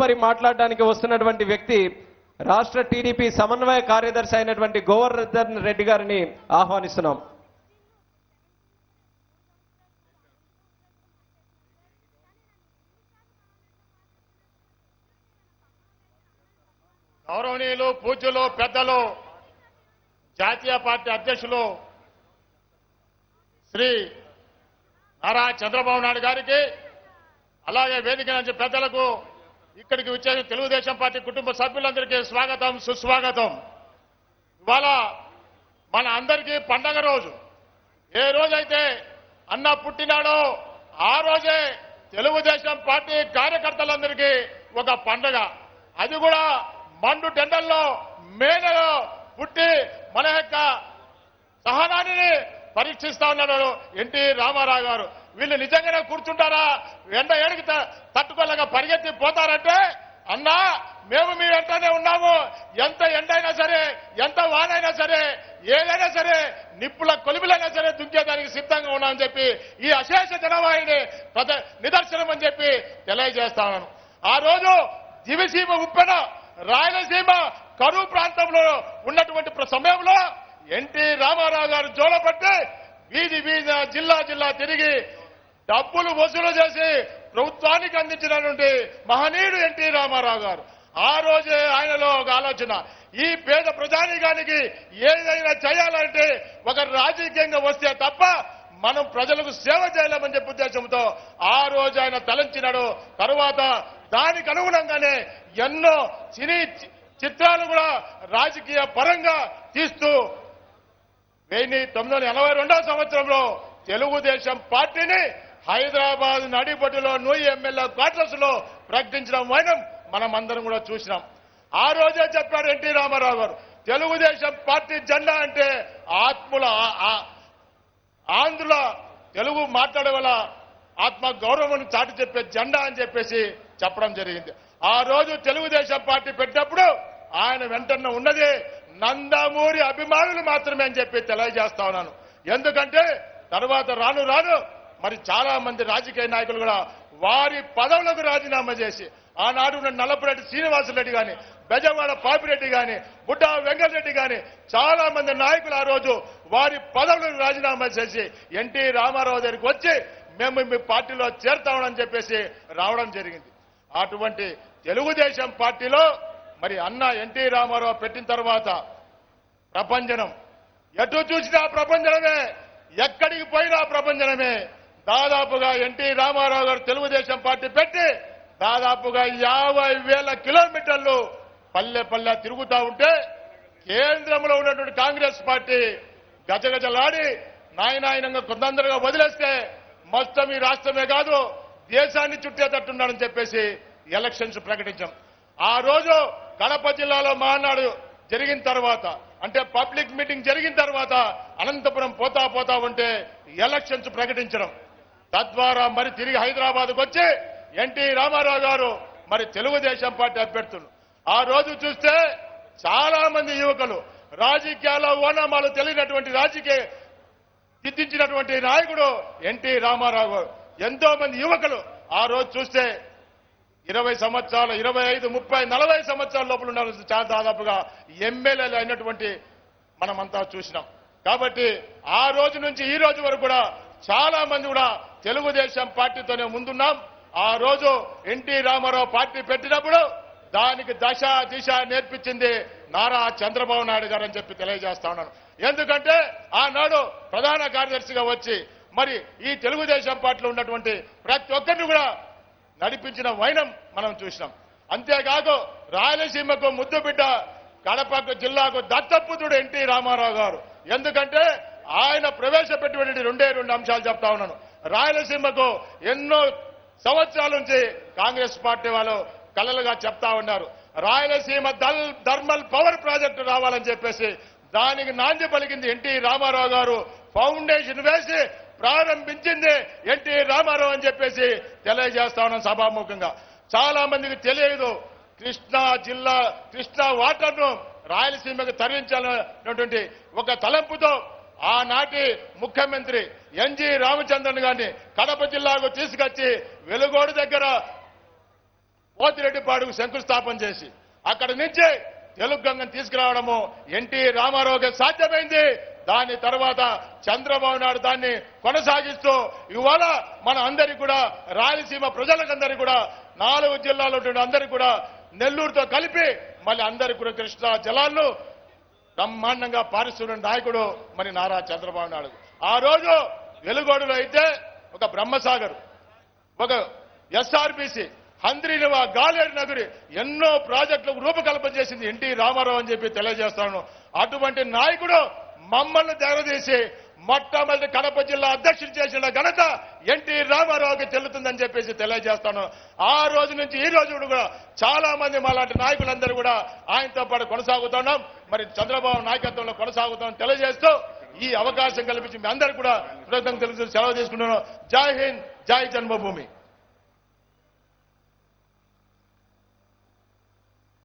తదుపరి మాట్లాడడానికి వస్తున్నటువంటి వ్యక్తి రాష్ట్ర టీడీపీ సమన్వయ కార్యదర్శి అయినటువంటి గోవర్ధన్ రెడ్డి గారిని ఆహ్వానిస్తున్నాం. గౌరవనీయులు, పూజ్యులు, పెద్దలు, జాతీయ పార్టీ అధ్యక్షులు శ్రీ నారా చంద్రబాబు నాయుడు గారికి, అలాగే వేదిక నుంచి పెద్దలకు, ఇక్కడికి వచ్చే తెలుగుదేశం పార్టీ కుటుంబ సభ్యులందరికీ స్వాగతం, సుస్వాగతం. ఇవాళ మన అందరికీ పండగ రోజు. ఏ రోజైతే అన్న పుట్టినాడో ఆ రోజే తెలుగుదేశం పార్టీ కార్యకర్తలందరికీ ఒక పండగ. అది కూడా మండు టెండల్లో మే నెలలో పుట్టి మన యొక్క సహనాన్ని పరీక్షిస్తా ఉన్నాడు ఎన్టీ రామారావు గారు. వీళ్ళు నిజంగానే కూర్చుంటారా? ఎండ ఏడికి తట్టుకోలేక పరిగెత్తి పోతారంటే, అన్నా మేము మీ వెంటనే ఉన్నాము, ఎంత ఎండైనా సరే, ఎంత వానైనా సరే, ఏదైనా సరే, నిప్పుల కొలిమిలైనా సరే దుంకేదానికి సిద్ధంగా ఉన్నామని చెప్పి ఈ అశేష జనవాహిని నిదర్శనం అని చెప్పి తెలియజేస్తా ఉన్నాను. ఆ రోజు దివిసీమ ఉప్పెన రాయలసీమ కరువు ప్రాంతంలో ఉన్నటువంటి సమయంలో ఎన్టీ రామారావు గారు జోలపట్టి వీధి వీధి జిల్లా జిల్లా తిరిగి డబ్బులు వసూలు చేసి ప్రభుత్వానికి అందించినటువంటి మహనీయుడు ఎన్టీ రామారావు గారు. ఆ రోజే ఆయనలో ఒక ఆలోచన, ఈ పేద ప్రజానీకానికి ఏదైనా చేయాలంటే ఒక రాజకీయంగా వస్తే తప్ప మనం ప్రజలకు సేవ చేయలేమని చెప్పే ఉద్దేశంతో ఆ రోజు ఆయన తలంచినాడు. తరువాత దానికి అనుగుణంగానే ఎన్నో సినీ చిత్రాలు కూడా రాజకీయ పరంగా తీస్తూ 1982 సంవత్సరంలో తెలుగుదేశం పార్టీని హైదరాబాద్ నడిబొడ్డులో 100 ఎమ్మెల్యే క్వార్టర్స్ లో ప్రకటించడం వైనం మనం అందరం కూడా చూసినాం. ఆ రోజే చెప్పాడు ఎన్టీ రామారావు గారు, తెలుగుదేశం పార్టీ జెండా అంటే ఆత్మల ఆంధ్రుల తెలుగు మాట్లాడే వాళ్ళ ఆత్మ గౌరవం చాటి చెప్పే జెండా అని చెప్పేసి చెప్పడం జరిగింది. ఆ రోజు తెలుగుదేశం పార్టీ పెట్టినప్పుడు ఆయన వెంటనే ఉన్నది నందమూరి అభిమానులు మాత్రమే అని చెప్పి తెలియజేస్తా ఉన్నాను. ఎందుకంటే తర్వాత రాను రాను మరి చాలా మంది రాజకీయ నాయకులు కూడా వారి పదవులకు రాజీనామా చేసి, ఆనాడు నల్లపురెడ్డి శ్రీనివాసరెడ్డి గాని, బెజవాడ పాపిరెడ్డి గాని, బుడ్డా వెంకటరెడ్డి గాని చాలా మంది నాయకులు ఆ రోజు వారి పదవులకు రాజీనామా చేసి ఎన్టీ రామారావు దగ్గరికి వచ్చి మేము మీ పార్టీలో చేరుతామని చెప్పేసి రావడం జరిగింది. అటువంటి తెలుగుదేశం పార్టీలో మరి అన్న ఎన్టీ రామారావు పెట్టిన తర్వాత ప్రపంచనం, ఎటు చూసినా ప్రపంచనమే, ఎక్కడికి పోయినా ప్రపంచనమే. దాదాపుగా ఎన్టీ రామారావు గారు తెలుగుదేశం పార్టీ పెట్టి దాదాపుగా 50,000 కిలోమీటర్లు పల్లె పల్లె తిరుగుతా ఉంటే కేంద్రంలో ఉన్నటువంటి కాంగ్రెస్ పార్టీ గజగజలాడి నాయనాయనంగా కొందరుగా వదిలేస్తే మొత్తం ఈ రాష్ట్రమే కాదు దేశాన్ని చుట్టేటట్టున్నాడని చెప్పేసి ఎలక్షన్స్ ప్రకటించాం. ఆ రోజు కడప జిల్లాలో మహానాడు జరిగిన తర్వాత, అంటే పబ్లిక్ మీటింగ్ జరిగిన తర్వాత అనంతపురం పోతా పోతా ఉంటే ఎలక్షన్స్ ప్రకటించడం, తద్వారా మరి తిరిగి హైదరాబాద్కు వచ్చి ఎన్టీ రామారావు గారు మరి తెలుగుదేశం పార్టీ అభ్యర్థులు. ఆ రోజు చూస్తే చాలా మంది యువకులు రాజకీయాల్లో ఓనామాలు తెలియనటువంటి రాజకీయ దిద్దించినటువంటి నాయకుడు ఎన్టీ రామారావు గారు. ఎంతో మంది యువకులు ఆ రోజు చూస్తే 20 సంవత్సరాలు, 25, 30, 40 సంవత్సరాల లోపల ఉన్న చాలా దాదాపుగా ఎమ్మెల్యేలు అయినటువంటి మనమంతా చూసినాం. కాబట్టి ఆ రోజు నుంచి ఈ రోజు వరకు కూడా చాలా మంది కూడా తెలుగుదేశం పార్టీతోనే ముందున్నాం. ఆ రోజు ఎన్టీ రామారావు పార్టీ పెట్టినప్పుడు దానికి దశ దిశ నేర్పించింది నారా చంద్రబాబు నాయుడు గారు అని చెప్పి తెలియజేస్తా ఉన్నాను. ఎందుకంటే ఆనాడు ప్రధాన కార్యదర్శిగా వచ్చి మరి ఈ తెలుగుదేశం పార్టీలో ఉన్నటువంటి ప్రతి ఒక్కరిని కూడా నడిపించిన వైనం మనం చూసినాం. అంతేకాదు రాయలసీమకు ముద్దుబిడ్డ, కడప జిల్లాకు దత్తపుత్రుడు ఎన్టీ రామారావు గారు. ఎందుకంటే ఆయన ప్రవేశపెట్టినటువంటి 2 అంశాలు చెప్తా ఉన్నాను. రాయలసీమకు ఎన్నో సంవత్సరాల నుంచి కాంగ్రెస్ పార్టీ వాళ్ళు కలలుగా చెప్తా ఉన్నారు, రాయలసీమ థర్మల్ పవర్ ప్రాజెక్టు రావాలని చెప్పేసి. దానికి నాంది పలికింది ఎన్టీ రామారావు గారు. ఫౌండేషన్ వేసి ప్రారంభించింది ఎన్టీ రామారావు అని చెప్పేసి తెలియజేస్తా ఉన్నాం సభాముఖంగా. చాలా మందికి తెలియదు, కృష్ణా వాటర్ను రాయలసీమకు తరలించాలన్నటువంటి ఒక తలంపుతో ఆనాటి ముఖ్యమంత్రి ఎన్జి రామచంద్రన్ గారిని కడప జిల్లాకు తీసుకొచ్చి వెలుగోడు దగ్గర పోతిరెడ్డిపాడుకు శంకుస్థాపన చేసి అక్కడి నుంచి తెలుగు గంగను తీసుకురావడము ఎన్టీ రామారావుకి సాధ్యమైంది. దాని తర్వాత చంద్రబాబు నాయుడు దాన్ని కొనసాగిస్తూ ఇవాళ మన అందరికీ కూడా రాయలసీమ ప్రజలకందరికీ కూడా 4 జిల్లాలో అందరికీ కూడా నెల్లూరుతో కలిపి మళ్ళీ అందరికీ కూడా కృష్ణా జలాలను బ్రహ్మాండంగా పారిస్తున్న నాయకుడు మరి నారా చంద్రబాబు నాయుడు. ఆ రోజు వెలుగోడులో అయితే ఒక బ్రహ్మసాగర్, ఒక ఎస్ఆర్బిసి, హంద్రీనివా, గాలేరు నగరి ఎన్నో ప్రాజెక్టులకు రూపకల్పన చేసింది ఎన్టీ రామారావు అని చెప్పి తెలియజేస్తాను. అటువంటి నాయకుడు మమ్మల్ని తెరదీసి మొట్టమొదటి కడప జిల్లా అధ్యక్షుడు చేసిన ఘనత ఎన్టీ రామారావుకి చెల్లుతుందని చెప్పేసి తెలియజేస్తాను. ఆ రోజు నుంచి ఈ రోజు కూడా చాలా మంది మాలాంటి నాయకులందరూ కూడా ఆయనతో పాటు కొనసాగుతున్నాం. మరి చంద్రబాబు నాయకత్వంలో కొనసాగుతాం తెలియజేస్తూ ఈ అవకాశం కల్పించి మీ అందరికీ కూడా కృతజ్ఞతలు సెలవు తీసుకుంటున్నాను. జై హింద్, జై జన్మభూమి.